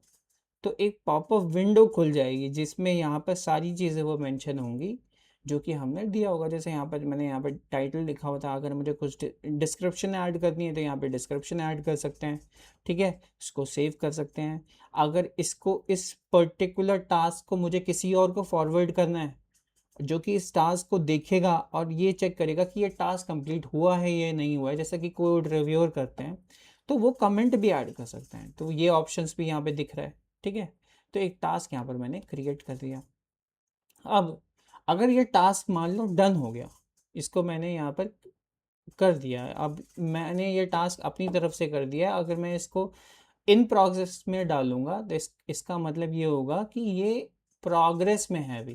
तो एक पॉपअप विंडो खुल जाएगी, जिसमें यहाँ पर सारी चीज़ें वो मेंशन होंगी जो कि हमने दिया होगा। जैसे यहाँ पर मैंने यहाँ पर टाइटल लिखा हुआ था, अगर मुझे कुछ डिस्क्रिप्शन ऐड करनी है तो यहाँ पे डिस्क्रिप्शन ऐड कर सकते हैं। ठीक है, इसको सेव कर सकते हैं। अगर इसको, इस पर्टिकुलर टास्क को मुझे किसी और को फॉरवर्ड करना है, जो कि इस टास्क को देखेगा और ये चेक करेगा कि ये टास्क कंप्लीट हुआ है या नहीं हुआ है, जैसा कि कोड रिव्यूअर करते हैं, तो वो कमेंट भी ऐड कर सकते हैं। तो ये ऑप्शंस भी यहाँ पे दिख रहा है। ठीक है, तो एक टास्क यहाँ पर मैंने क्रिएट कर दिया। अब अगर ये टास्क मान लो डन हो गया, इसको मैंने यहाँ पर कर दिया है, अब मैंने ये टास्क अपनी तरफ से कर दिया है। अगर मैं इसको इन प्रोग्रेस में डालूंगा तो इसका मतलब ये होगा कि ये प्रोग्रेस में है,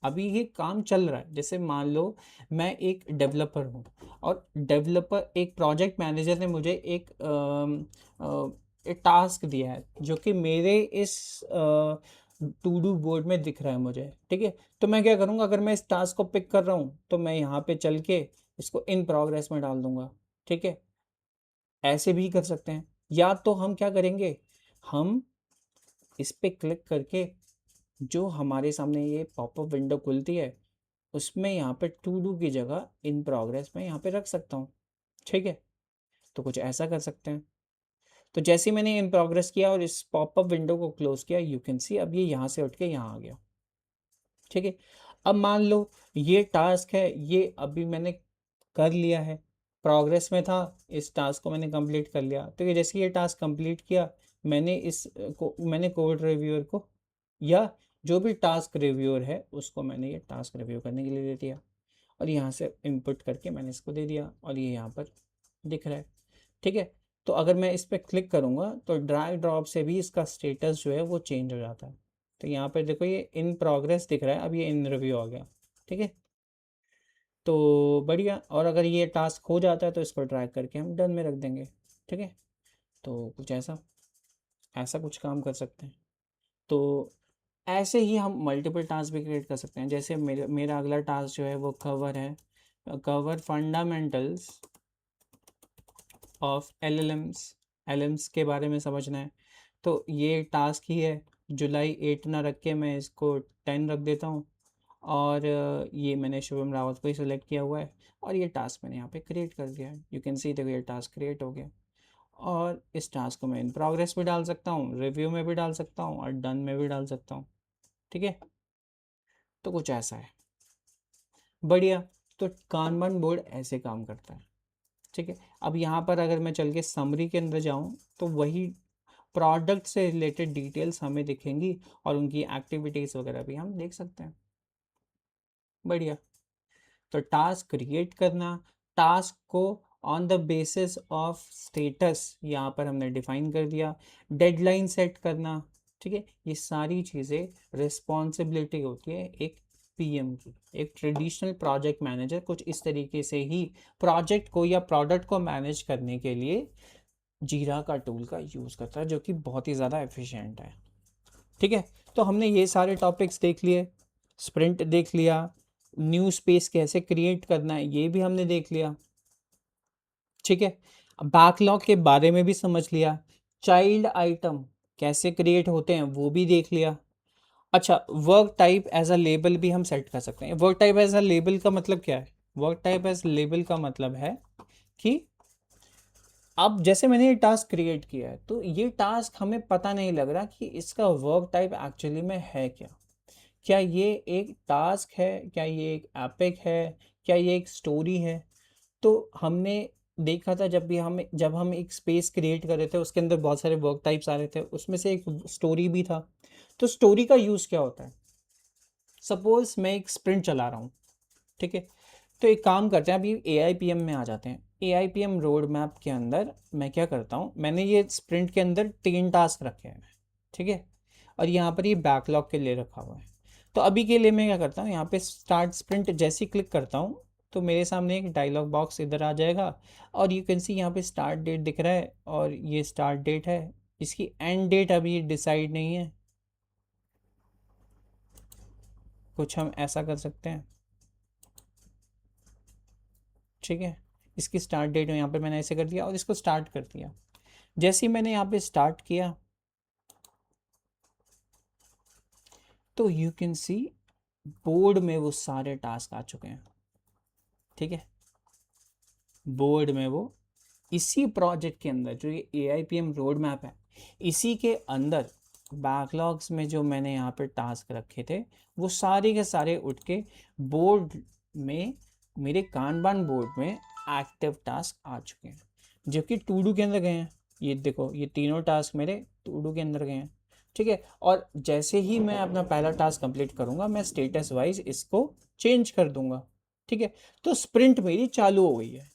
अभी ये काम चल रहा है। जैसे मान लो मैं एक डेवलपर हूँ, और डेवलपर, एक प्रोजेक्ट मैनेजर ने मुझे एक टास्क दिया है जो कि मेरे इस टू डू बोर्ड में दिख रहा है मुझे। ठीक है, तो मैं क्या करूँगा, अगर मैं इस टास्क को पिक कर रहा हूँ तो मैं यहाँ पे चल के इसको इन प्रोग्रेस में डाल दूंगा। ठीक है, ऐसे भी कर सकते हैं, या तो हम क्या करेंगे, हम इस पे क्लिक करके जो हमारे सामने ये पॉपअप विंडो खुलती है उसमें यहाँ पे टू डू की जगह इन प्रोग्रेस में यहाँ पे रख सकता हूँ। ठीक है, तो कुछ ऐसा कर सकते हैं। तो जैसे ही मैंने इन प्रोग्रेस किया और इस पॉपअप विंडो को क्लोज किया, यू कैन सी अब ये यहाँ से उठ के यहाँ आ गया। ठीक है, अब मान लो ये टास्क है, ये अभी मैंने कर लिया है, प्रोग्रेस में था, इस टास्क को मैंने कंप्लीट कर लिया। तो ये जैसे ये टास्क कंप्लीट किया, मैंने मैंने कोड रिव्यूअर को, या जो भी टास्क रिव्यूअर है उसको मैंने ये टास्क रिव्यू करने के लिए दे दिया, और यहाँ से इनपुट करके मैंने इसको दे दिया, और ये यहाँ पर दिख रहा है। ठीक है, तो अगर मैं इस पर क्लिक करूँगा तो ड्रैग ड्रॉप से भी इसका स्टेटस जो है वो चेंज हो जाता है। तो यहाँ पर देखो ये इन प्रोग्रेस दिख रहा है, अब ये इन रिव्यू आ गया। ठीक है, तो बढ़िया। और अगर ये टास्क हो जाता है तो इसको ड्रैग करके हम डन में रख देंगे। ठीक है, तो कुछ ऐसा ऐसा कुछ काम कर सकते हैं। तो ऐसे ही हम मल्टीपल टास्क भी क्रिएट कर सकते हैं। जैसे मेरा अगला टास्क जो है वो कवर है, कवर फंडामेंटल्स ऑफ एलएम्स के बारे में समझना है। तो ये टास्क ही है, जुलाई 8 ना रख के मैं इसको 10 रख देता हूँ, और ये मैंने शुभम रावत को ही सिलेक्ट किया हुआ है, और ये टास्क मैंने यहाँ पे क्रिएट कर दिया है। यू कैन सी देखो ये टास्क क्रिएट हो गया, और इस टास्क को मैं इन प्रोग्रेस भी डाल सकता हूँ, रिव्यू में भी डाल सकता हूँ, और डन में भी डाल सकता हूँ। ठीक है, तो कुछ ऐसा है। बढ़िया, तो कानमन बोर्ड ऐसे काम करता है। ठीक है, अब यहाँ पर अगर मैं चल के समरी के अंदर जाऊँ तो वही प्रोडक्ट से रिलेटेड डिटेल्स हमें दिखेंगी, और उनकी एक्टिविटीज़ वगैरह भी हम देख सकते हैं। बढ़िया, तो टास्क क्रिएट करना, टास्क को on the basis of status यहाँ पर हमने डिफाइन कर दिया, डेडलाइन सेट करना। ठीक है, ये सारी चीज़ें रिस्पॉन्सिबिलिटी होती है एक पीएम की। एक ट्रेडिशनल प्रोजेक्ट मैनेजर कुछ इस तरीके से ही प्रोजेक्ट को या प्रोडक्ट को मैनेज करने के लिए जीरा का टूल का यूज़ करता है, जो कि बहुत ही ज़्यादा एफिशिएंट है। ठीक है, तो हमने ये सारे टॉपिक्स देख लिए, स्प्रिंट देख लिया, न्यू स्पेस कैसे क्रिएट करना है ये भी हमने देख लिया। ठीक है, बैकलॉग के बारे में भी समझ लिया, चाइल्ड आइटम कैसे क्रिएट होते हैं वो भी देख लिया। अच्छा, work type as a label भी हम सेट कर सकते हैं। Work type as a label का मतलब क्या है? वर्क टाइप एज लेबल का मतलब है कि अब जैसे मैंने ये टास्क क्रिएट किया है, तो ये टास्क हमें पता नहीं लग रहा कि इसका वर्क टाइप एक्चुअली में है क्या। क्या ये एक टास्क है, क्या ये एक एपिक है, क्या ये एक स्टोरी है? तो हमने देखा था, जब हम एक स्पेस क्रिएट कर रहे थे उसके अंदर बहुत सारे वर्क टाइप्स आ रहे थे, उसमें से एक स्टोरी भी था। तो स्टोरी का यूज़ क्या होता है? सपोज मैं एक स्प्रिंट चला रहा हूँ। ठीक है, तो एक काम करते हैं, अभी AIPM में आ जाते हैं। AIPM रोड मैप के अंदर मैं क्या करता हूँ, मैंने ये स्प्रिंट के अंदर 3 टास्क रखे हैं, ठीक है, और यहाँ पर ये बैकलॉग के लिए रखा हुआ है। तो अभी के लिए मैं क्या करता हूँ, यहाँ पे स्टार्ट स्प्रिंट जैसे ही क्लिक करता हूँ तो मेरे सामने एक डायलॉग बॉक्स इधर आ जाएगा, और यू कैन सी यहाँ पे स्टार्ट डेट दिख रहा है, और ये स्टार्ट डेट है, इसकी एंड डेट अभी डिसाइड नहीं है। कुछ हम ऐसा कर सकते हैं, ठीक है, इसकी स्टार्ट डेट यहाँ पे मैंने ऐसे कर दिया और इसको स्टार्ट कर दिया। जैसे ही मैंने यहाँ पे स्टार्ट किया तो यू कैन सी बोर्ड में वो सारे टास्क आ चुके हैं, ठीक है, बोर्ड में वो इसी प्रोजेक्ट के अंदर जो ये AIPM रोड मैप है, इसी के अंदर बैकलॉग्स में जो मैंने यहाँ पे टास्क रखे थे वो सारे के सारे उठ के बोर्ड में, मेरे कानबान बोर्ड में एक्टिव टास्क आ चुके हैं, जो कि टू डू के अंदर गए हैं। ये देखो, ये तीनों टास्क मेरे टू डू के अंदर गए हैं, ठीक है। और जैसे ही मैं अपना पहला टास्क कंप्लीट करूंगा मैं स्टेटस वाइज इसको चेंज कर दूंगा, ठीक है। तो स्प्रिंट मेरी चालू हो गई है,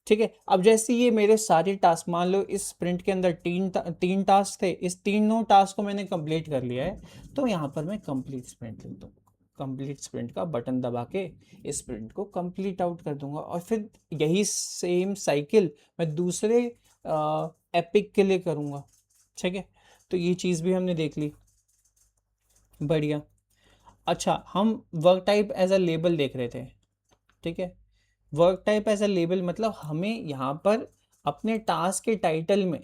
ठीक है। अब जैसे ये मेरे सारे टास्क, मान लो इस स्प्रिंट के अंदर तीन टास्क थे, इस तीनों टास्क को मैंने कंप्लीट कर लिया है, तो यहाँ पर मैं कंप्लीट स्प्रिंट लिख दूँ, कंप्लीट स्प्रिंट का बटन दबा के इस स्प्रिंट को कंप्लीट आउट कर दूंगा। और फिर यही सेम साइकिल मैं दूसरे एपिक के लिए करूँगा, ठीक है। तो ये चीज़ भी हमने देख ली, बढ़िया। अच्छा, हम work type as a label देख रहे थे, ठीक है। Work type as a label मतलब हमें यहाँ पर अपने टास्क के टाइटल में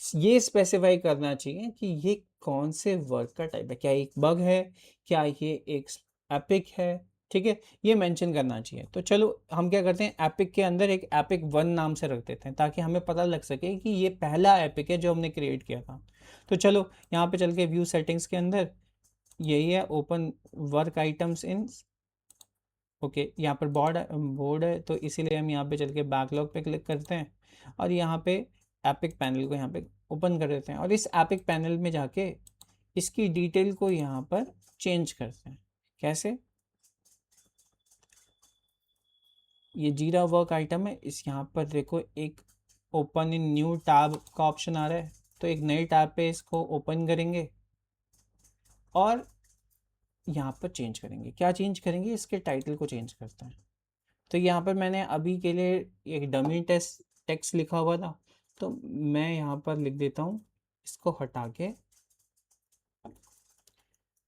ये स्पेसिफाई करना चाहिए कि ये कौन से वर्क का टाइप है, क्या एक बग है, क्या ये एक एपिक है, ठीक है, ये मेंशन करना चाहिए। तो चलो हम क्या करते हैं, एपिक के अंदर एक एपिक 1 नाम से रख देते हैं ताकि हमें पता लग सके कि ये पहला एपिक है जो हमने क्रिएट किया था। तो चलो यहाँ पे चल के व्यू सेटिंग्स के अंदर यही है, open work items in, okay, यहाँ पर बोर्ड है तो इसीलिए हम यहाँ पे चल के बैकलॉग पे क्लिक करते हैं और यहाँ पे एपिक पैनल को यहाँ पे ओपन कर देते हैं, और इस एपिक पैनल में जाके इसकी डिटेल को यहाँ पर चेंज करते हैं। कैसे, ये जीरा वर्क आइटम है, इस यहाँ पर देखो एक ओपन इन न्यू टैब का ऑप्शन आ रहा है, तो एक नए टैब पे इसको ओपन करेंगे और यहाँ पर चेंज करेंगे। क्या चेंज करेंगे, इसके टाइटल को चेंज करते हैं। तो यहाँ पर मैंने अभी के लिए एक डमी टेक्स्ट लिखा हुआ था, तो मैं यहाँ पर लिख देता हूँ, इसको हटा के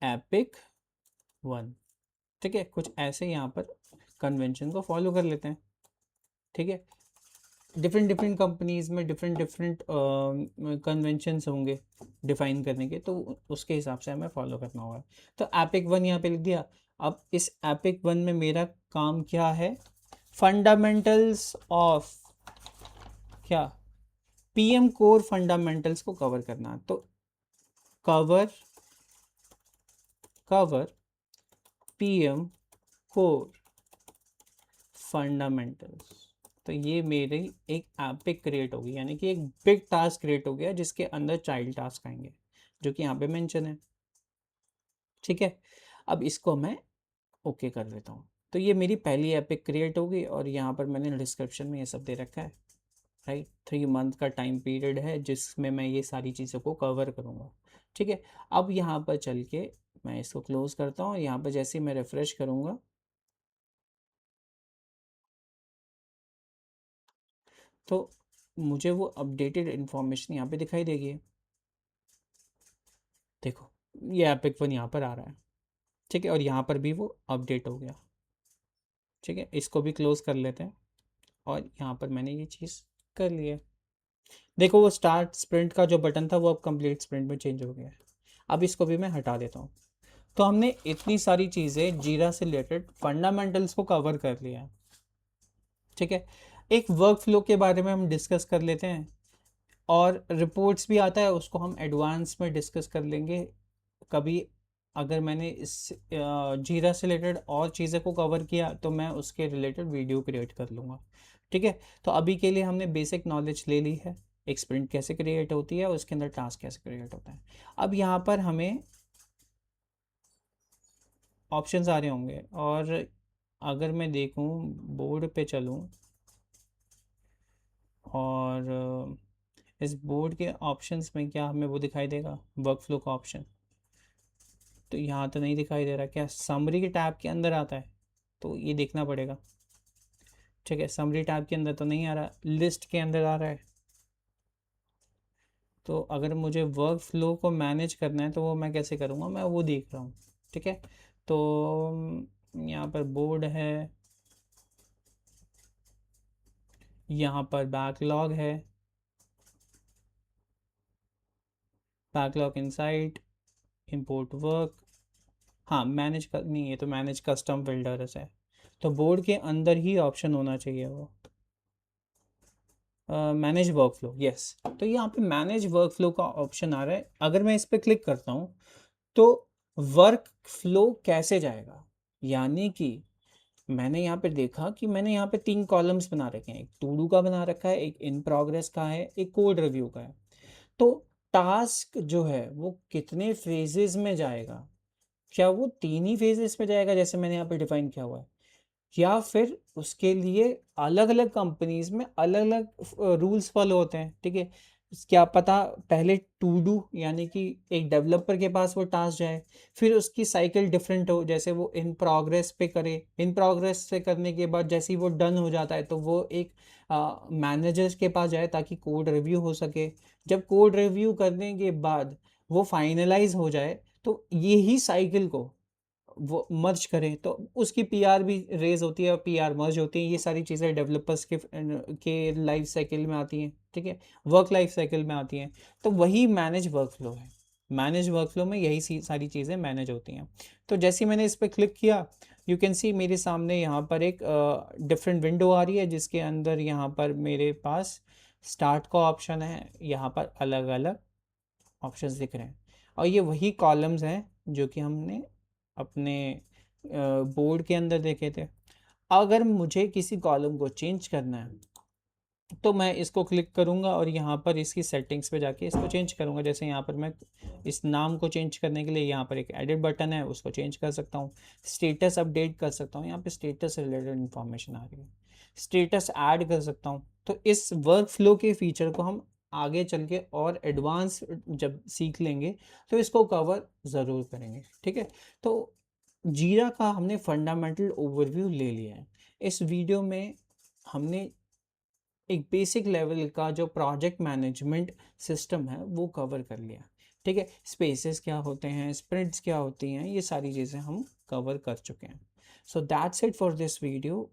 एपिक 1, ठीक है। कुछ ऐसे यहाँ पर कन्वेंशन को फॉलो कर लेते हैं, ठीक है। डिफरेंट डिफरेंट कंपनीज में डिफरेंट डिफरेंट कन्वेंशंस होंगे डिफाइन करने के, तो उसके हिसाब से हमें फॉलो करना होगा। तो एपिक 1 यहाँ पे लिख दिया। अब इस एपिक 1 में मेरा काम क्या है, फंडामेंटल्स ऑफ क्या, PM कोर फंडामेंटल्स को कवर करना। तो cover cover PM core fundamentals, तो ये मेरी एक एपिक क्रिएट होगी, यानी कि एक बिग टास्क क्रिएट हो गया जिसके अंदर चाइल्ड टास्क आएंगे जो कि यहाँ पे मेंशन है, ठीक है। अब इसको मैं ओके कर देता हूँ, तो ये मेरी पहली एपिक क्रिएट होगी और यहाँ पर मैंने डिस्क्रिप्शन में ये सब दे रखा है, राइट। 3 मंथ का टाइम पीरियड है जिसमें मैं ये सारी चीज़ों को कवर करूँगा, ठीक है। अब यहाँ पर चल के मैं इसको क्लोज करता हूँ, यहाँ पर जैसे ही मैं रिफ्रेश करूँगा तो मुझे वो अपडेटेड इन्फॉर्मेशन यहाँ पे दिखाई देगी। देखो, ये एपिक 1 यहाँ पर आ रहा है, ठीक है, और यहाँ पर भी वो अपडेट हो गया, ठीक है। इसको भी क्लोज कर लेते हैं और यहाँ पर मैंने ये चीज़ कर ली है। देखो, वो स्टार्ट स्प्रिंट का जो बटन था वो अब कंप्लीट स्प्रिंट में चेंज हो गया है। अब इसको भी मैं हटा देता हूँ। तो हमने इतनी सारी चीज़ें जीरा से रिलेटेड फंडामेंटल्स को कवर कर लिया है, ठीक है। एक वर्क फ्लो के बारे में हम डिस्कस कर लेते हैं, और रिपोर्ट्स भी आता है, उसको हम एडवांस में डिस्कस कर लेंगे कभी। अगर मैंने इस जीरा से रिलेटेड और चीज़ें को कवर किया तो मैं उसके रिलेटेड वीडियो क्रिएट कर लूँगा, ठीक है। तो अभी के लिए हमने बेसिक नॉलेज ले ली है, एक स्प्रिंट कैसे क्रिएट होती है, उसके अंदर टास्क कैसे क्रिएट होता है। अब यहाँ पर हमें ऑप्शंस आ रहे होंगे, और अगर मैं देखूँ बोर्ड पे चलूँ और इस बोर्ड के ऑप्शंस में क्या हमें वो दिखाई देगा, वर्क फ्लो का ऑप्शन? तो यहाँ तो नहीं दिखाई दे रहा, क्या समरी के टैब के अंदर आता है? तो ये देखना पड़ेगा। ठीक है, समरी टैब के अंदर तो नहीं आ रहा, लिस्ट के अंदर आ रहा है। तो अगर मुझे वर्क फ्लो को मैनेज करना है तो वो मैं कैसे करूँगा, मैं वो देख रहा हूँ। ठीक है, तो यहाँ पर बोर्ड है, यहाँ पर बैकलॉग है, बैकलॉग इनसाइट, इंपोर्ट वर्क। हाँ, मैनेज कर नहीं, ये तो मैनेज कस्टम बिल्डर्स है, तो बोर्ड के अंदर ही ऑप्शन होना चाहिए वो। Manage work flow, yes. तो यहाँ पे मैनेज वर्क फ्लो का ऑप्शन आ रहा है, अगर मैं इस पर क्लिक करता हूँ तो वर्क फ्लो कैसे जाएगा, यानी कि मैंने यहाँ पे देखा कि मैंने यहाँ पे 3 कॉलम्स बना रखे हैं, एक टू डू का बना रखा है, एक इन प्रोग्रेस का है, एक कोड रिव्यू का है। तो टास्क जो है वो कितने फेजेस में जाएगा, क्या वो 3 ही फेजेस में जाएगा जैसे मैंने यहाँ पे डिफाइन किया हुआ है, या फिर उसके लिए अलग अलग कंपनीज में अलग अलग रूल्स फॉलो होते हैं? ठीक है, क्या पता पहले टू डू यानी कि एक डेवलपर के पास वो टास्क जाए, फिर उसकी साइकिल डिफरेंट हो, जैसे वो इन प्रोग्रेस पे करे, इन प्रोग्रेस से करने के बाद जैसे ही वो डन हो जाता है तो वो एक मैनेजर्स के पास जाए ताकि कोड रिव्यू हो सके। जब कोड रिव्यू करने के बाद वो फाइनलाइज हो जाए तो यही साइकिल को वो मर्ज करें तो उसकी पीआर भी रेज होती है और पीआर मर्ज होती है। ये सारी चीज़ें डेवलपर्स के लाइफ साइकिल में आती हैं। ठीक है, वर्क लाइफ साइकिल में आती हैं। तो वही मैनेज वर्क फ्लो है। मैनेज वर्क फ्लो में यही सारी चीज़ें मैनेज होती हैं। तो जैसे ही मैंने इस पर क्लिक किया, यू कैन सी मेरे सामने यहाँ पर एक डिफरेंट विंडो आ रही है जिसके अंदर यहाँ पर मेरे पास स्टार्ट का ऑप्शन है, यहाँ पर अलग अलग ऑप्शंस दिख रहे हैं, और ये वही कॉलम्स हैं जो कि हमने अपने बोर्ड के अंदर देखे थे। अगर मुझे किसी कॉलम को चेंज करना है तो मैं इसको क्लिक करूंगा और यहाँ पर इसकी सेटिंग्स पे जाके इसको चेंज करूंगा। जैसे यहाँ पर मैं इस नाम को चेंज करने के लिए यहाँ पर एक एडिट बटन है, उसको चेंज कर सकता हूँ। स्टेटस अपडेट कर सकता हूँ, यहाँ पे स्टेटस से रिलेटेड इन्फॉर्मेशन आ रही है। स्टेटस ऐड कर सकता हूँ। तो इस वर्क फ्लो के फीचर को हम आगे चल के और एडवांस जब सीख लेंगे तो इसको कवर ज़रूर करेंगे। ठीक है, तो जीरा का हमने फंडामेंटल ओवरव्यू ले लिया है। इस वीडियो में हमने एक बेसिक लेवल का जो प्रोजेक्ट मैनेजमेंट सिस्टम है वो कवर कर लिया। ठीक है, स्पेसेस क्या होते हैं, स्प्रिंट्स क्या होती हैं, ये सारी चीज़ें हम कवर कर चुके हैं। So that's it for this video.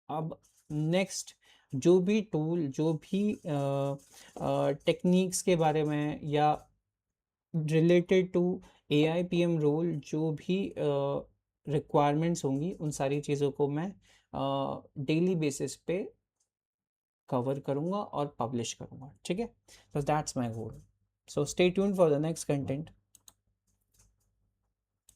अब नेक्स्ट जो भी टूल, जो भी टेक्निक्स के बारे में या रिलेटेड टू AIPM रोल जो भी रिक्वायरमेंट्स होंगी, उन सारी चीज़ों को मैं डेली बेसिस पे कवर करूँगा और पब्लिश करूँगा। ठीक है, so that's my goal. So stay tuned for the next content.